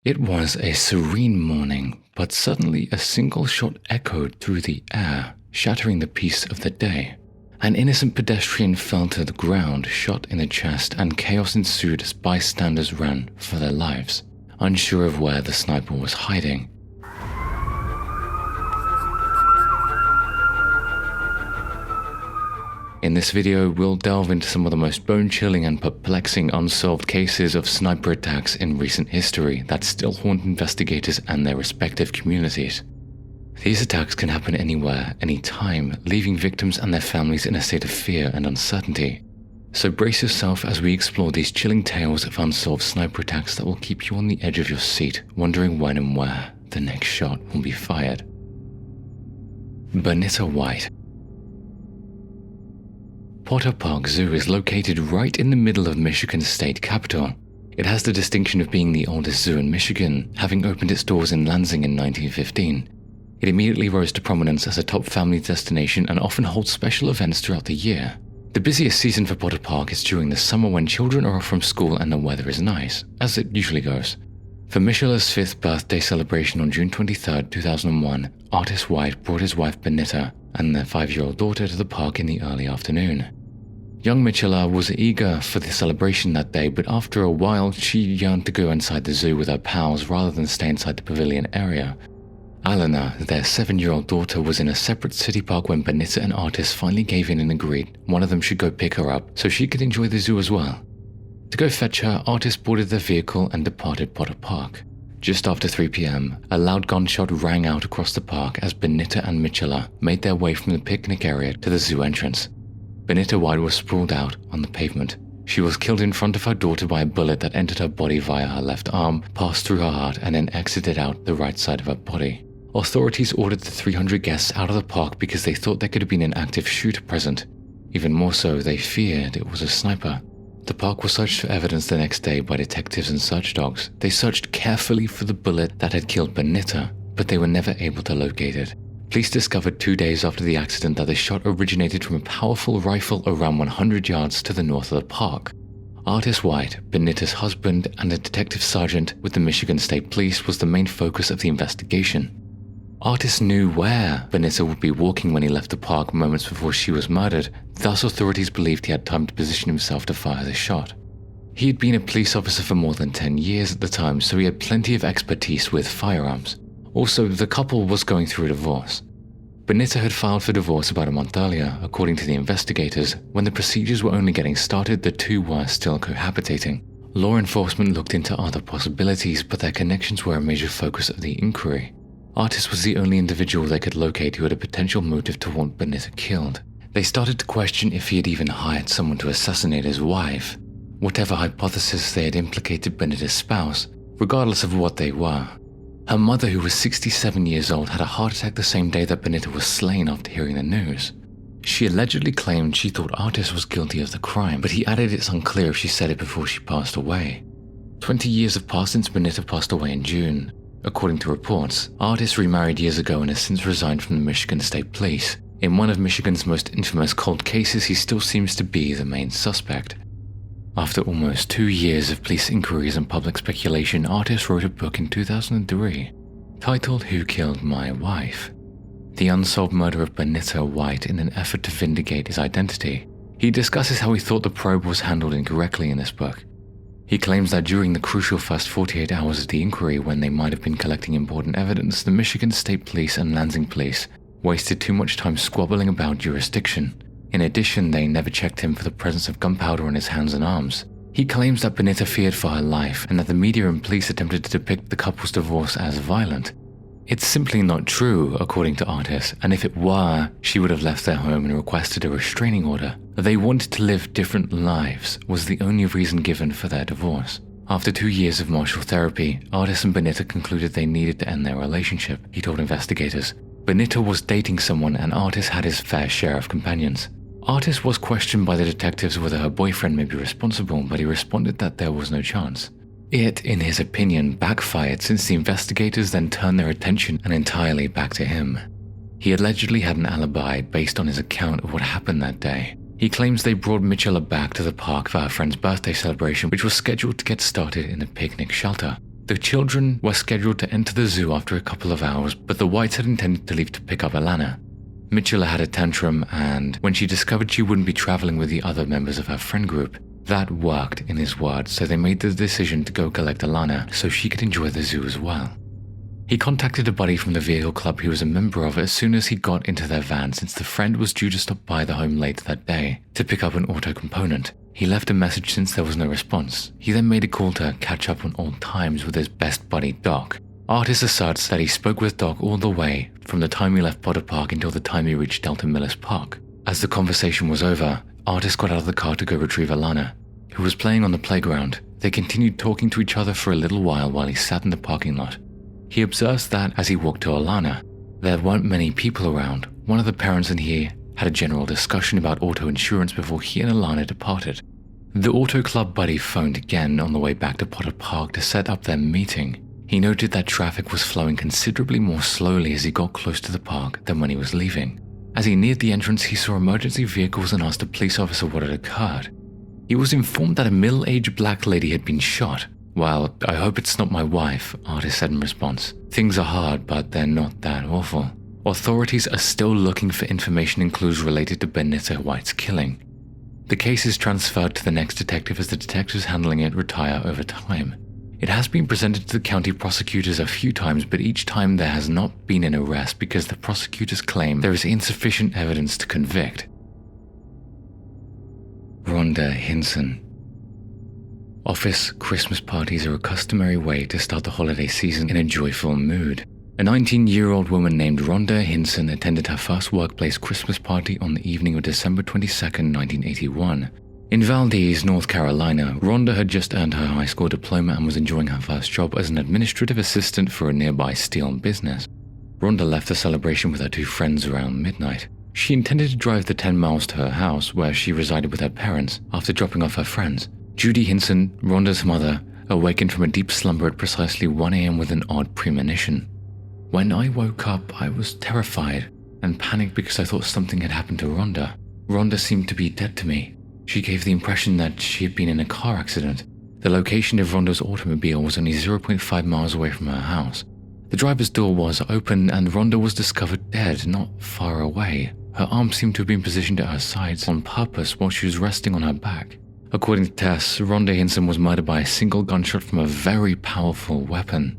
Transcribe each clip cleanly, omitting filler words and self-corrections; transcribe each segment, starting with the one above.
It was a serene morning, but suddenly a single shot echoed through the air, shattering the peace of the day. An innocent pedestrian fell to the ground, shot in the chest, and chaos ensued as bystanders ran for their lives, unsure of where the sniper was hiding. In this video, we'll delve into some of the most bone-chilling and perplexing unsolved cases of sniper attacks in recent history that still haunt investigators and their respective communities. These attacks can happen anywhere, anytime, leaving victims and their families in a state of fear and uncertainty. So brace yourself as we explore these chilling tales of unsolved sniper attacks that will keep you on the edge of your seat, wondering when and where the next shot will be fired. Bernita White. Potter Park Zoo is located right in the middle of Michigan's state capital. It has the distinction of being the oldest zoo in Michigan, having opened its doors in Lansing in 1915. It immediately rose to prominence as a top family destination and often holds special events throughout the year. The busiest season for Potter Park is during the summer when children are off from school and the weather is nice, as it usually goes. For Michela's 5th birthday celebration on June 23, 2001, artist White brought his wife Bernita and their 5-year-old daughter to the park in the early afternoon. Young Michela was eager for the celebration that day, but after a while she yearned to go inside the zoo with her pals rather than stay inside the pavilion area. Alana, their 7-year-old daughter, was in a separate city park when Bernita and artist finally gave in and agreed one of them should go pick her up so she could enjoy the zoo as well. To go fetch her, artist boarded their vehicle and departed Potter Park. Just after 3 p.m, a loud gunshot rang out across the park as Bernita and Michela made their way from the picnic area to the zoo entrance. Bernita White was sprawled out on the pavement. She was killed in front of her daughter by a bullet that entered her body via her left arm, passed through her heart, and then exited out the right side of her body. Authorities ordered the 300 guests out of the park because they thought there could have been an active shooter present. Even more so, they feared it was a sniper. The park was searched for evidence the next day by detectives and search dogs. They searched carefully for the bullet that had killed Bernita, but they were never able to locate it. Police discovered 2 days after the accident that the shot originated from a powerful rifle around 100 yards to the north of the park. Artist White, Bernita's husband, and a detective sergeant with the Michigan State Police was the main focus of the investigation. Artist knew where Bernita would be walking when he left the park moments before she was murdered, thus authorities believed he had time to position himself to fire the shot. He had been a police officer for more than 10 years at the time, so he had plenty of expertise with firearms. Also, the couple was going through a divorce. Bernita had filed for divorce about a month earlier, according to the investigators. When the procedures were only getting started, the two were still cohabitating. Law enforcement looked into other possibilities, but their connections were a major focus of the inquiry. Artist was the only individual they could locate who had a potential motive to want Bernita killed. They started to question if he had even hired someone to assassinate his wife. Whatever hypothesis, they had implicated Bernita's spouse, regardless of what they were. Her mother, who was 67 years old, had a heart attack the same day that Bernita was slain after hearing the news. She allegedly claimed she thought Artist was guilty of the crime, but he added it's unclear if she said it before she passed away. 20 years have passed since Bernita passed away in June. According to reports, Artist remarried years ago and has since resigned from the Michigan State Police. In one of Michigan's most infamous cold cases, he still seems to be the main suspect. After almost 2 years of police inquiries and public speculation, Artist wrote a book in 2003, titled Who Killed My Wife? The Unsolved Murder of Bernita White in an effort to vindicate his identity. He discusses how he thought the probe was handled incorrectly in this book. He claims that during the crucial first 48 hours of the inquiry, when they might have been collecting important evidence, the Michigan State Police and Lansing Police wasted too much time squabbling about jurisdiction. In addition, they never checked him for the presence of gunpowder on his hands and arms. He claims that Bernita feared for her life and that the media and police attempted to depict the couple's divorce as violent. It's simply not true, according to Artist, and if it were, she would have left their home and requested a restraining order. They wanted to live different lives was the only reason given for their divorce. After 2 years of martial therapy, Artist and Bernita concluded they needed to end their relationship, he told investigators. Bernita was dating someone and Artist had his fair share of companions. Artist was questioned by the detectives whether her boyfriend may be responsible, but he responded that there was no chance. It, in his opinion, backfired since the investigators then turned their attention and entirely back to him. He allegedly had an alibi based on his account of what happened that day. He claims they brought Michela back to the park for her friend's birthday celebration, which was scheduled to get started in a picnic shelter. The children were scheduled to enter the zoo after a couple of hours, but the Whites had intended to leave to pick up Alana. Mitchell had a tantrum, and when she discovered she wouldn't be traveling with the other members of her friend group, that worked in his words, so they made the decision to go collect Alana so she could enjoy the zoo as well. He contacted a buddy from the vehicle club he was a member of as soon as he got into their van, since the friend was due to stop by the home late that day to pick up an auto component. He left a message since there was no response. He then made a call to catch up on old times with his best buddy Doc. Artis asserts that he spoke with Doc all the way from the time he left Potter Park until the time he reached Delta Millis Park. As the conversation was over, Artis got out of the car to go retrieve Alana, who was playing on the playground. They continued talking to each other for a little while he sat in the parking lot. He observes that as he walked to Alana, there weren't many people around. One of the parents and he had a general discussion about auto insurance before he and Alana departed. The auto club buddy phoned again on the way back to Potter Park to set up their meeting. He noted that traffic was flowing considerably more slowly as he got close to the park than when he was leaving. As he neared the entrance, he saw emergency vehicles and asked a police officer what had occurred. He was informed that a middle-aged black lady had been shot. "Well, I hope it's not my wife," Artis said in response. "Things are hard, but they're not that awful." Authorities are still looking for information and clues related to Bernita White's killing. The case is transferred to the next detective as the detectives handling it retire over time. It has been presented to the county prosecutors a few times, but each time there has not been an arrest because the prosecutors claim there is insufficient evidence to convict. Rhonda Hinson. Office Christmas parties are a customary way to start the holiday season in a joyful mood. A 19-year-old woman named Rhonda Hinson attended her first workplace Christmas party on the evening of December 22, 1981. In Valdez, North Carolina, Rhonda had just earned her high school diploma and was enjoying her first job as an administrative assistant for a nearby steel business. Rhonda left the celebration with her two friends around midnight. She intended to drive the 10 miles to her house, where she resided with her parents, after dropping off her friends. Judy Hinson, Rhonda's mother, awakened from a deep slumber at precisely 1 a.m. with an odd premonition. When I woke up, I was terrified and panicked because I thought something had happened to Rhonda. Rhonda seemed to be dead to me. She gave the impression that she had been in a car accident. The location of Rhonda's automobile was only 0.5 miles away from her house. The driver's door was open and Rhonda was discovered dead not far away. Her arms seemed to have been positioned at her sides on purpose while she was resting on her back. According to tests, Rhonda Hinson was murdered by a single gunshot from a very powerful weapon.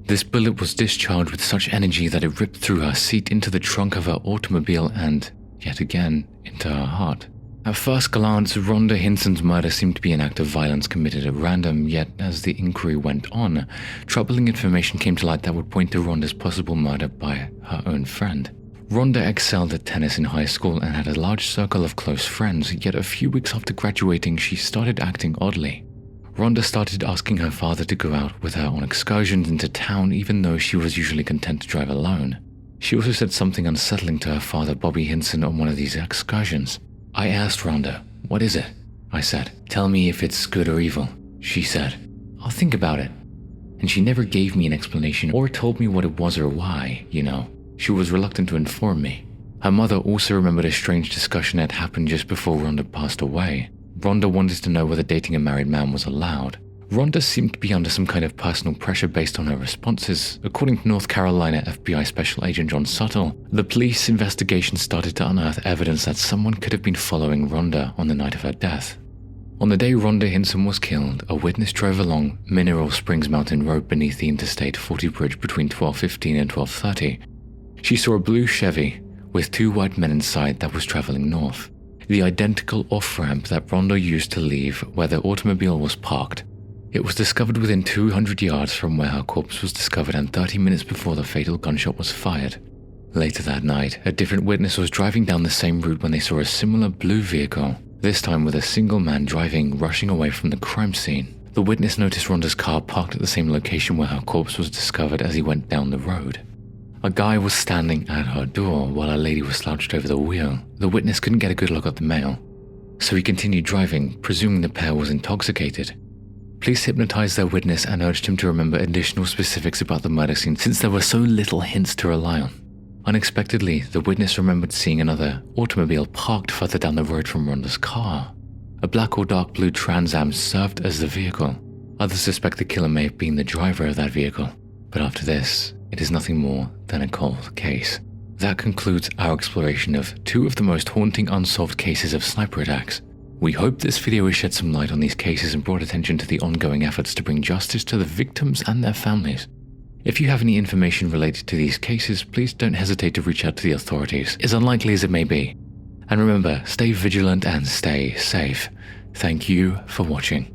This bullet was discharged with such energy that it ripped through her seat into the trunk of her automobile and, yet again, into her heart. At first glance, Rhonda Hinson's murder seemed to be an act of violence committed at random, yet as the inquiry went on, troubling information came to light that would point to Rhonda's possible murder by her own friend. Rhonda excelled at tennis in high school and had a large circle of close friends, yet a few weeks after graduating, she started acting oddly. Rhonda started asking her father to go out with her on excursions into town, even though she was usually content to drive alone. She also said something unsettling to her father, Bobby Hinson, on one of these excursions. I asked Rhonda, "What is it?" I said. "Tell me if it's good or evil." She said, "I'll think about it." And she never gave me an explanation or told me what it was or why, She was reluctant to inform me. Her mother also remembered a strange discussion that happened just before Rhonda passed away. Rhonda wanted to know whether dating a married man was allowed. Rhonda seemed to be under some kind of personal pressure based on her responses. According to North Carolina FBI Special Agent Unsettling, the police investigation started to unearth evidence that someone could have been following Rhonda on the night of her death. On the day Rhonda Hinson was killed, a witness drove along Mineral Springs Mountain Road beneath the Interstate 40 bridge between 12:15 and 12:30. She saw a blue Chevy with two white men inside that was traveling north, the identical off-ramp that Rhonda used to leave where the automobile was parked. It was discovered within 200 yards from where her corpse was discovered and 30 minutes before the fatal gunshot was fired. Later that night, a different witness was driving down the same route when they saw a similar blue vehicle, this time with a single man driving, rushing away from the crime scene. The witness noticed Rhonda's car parked at the same location where her corpse was discovered as he went down the road. A guy was standing at her door while a lady was slouched over the wheel. The witness couldn't get a good look at the male, so he continued driving, presuming the pair was intoxicated. Police hypnotized their witness and urged him to remember additional specifics about the murder scene since there were so little hints to rely on. Unexpectedly, the witness remembered seeing another automobile parked further down the road from Rhonda's car. A black or dark blue Trans Am served as the vehicle. Others suspect the killer may have been the driver of that vehicle, but after this, it is nothing more than a cold case. That concludes our exploration of two of the most haunting unsolved cases of sniper attacks. We hope this video has shed some light on these cases and brought attention to the ongoing efforts to bring justice to the victims and their families. If you have any information related to these cases, please don't hesitate to reach out to the authorities, as unlikely as it may be. And remember, stay vigilant and stay safe. Thank you for watching.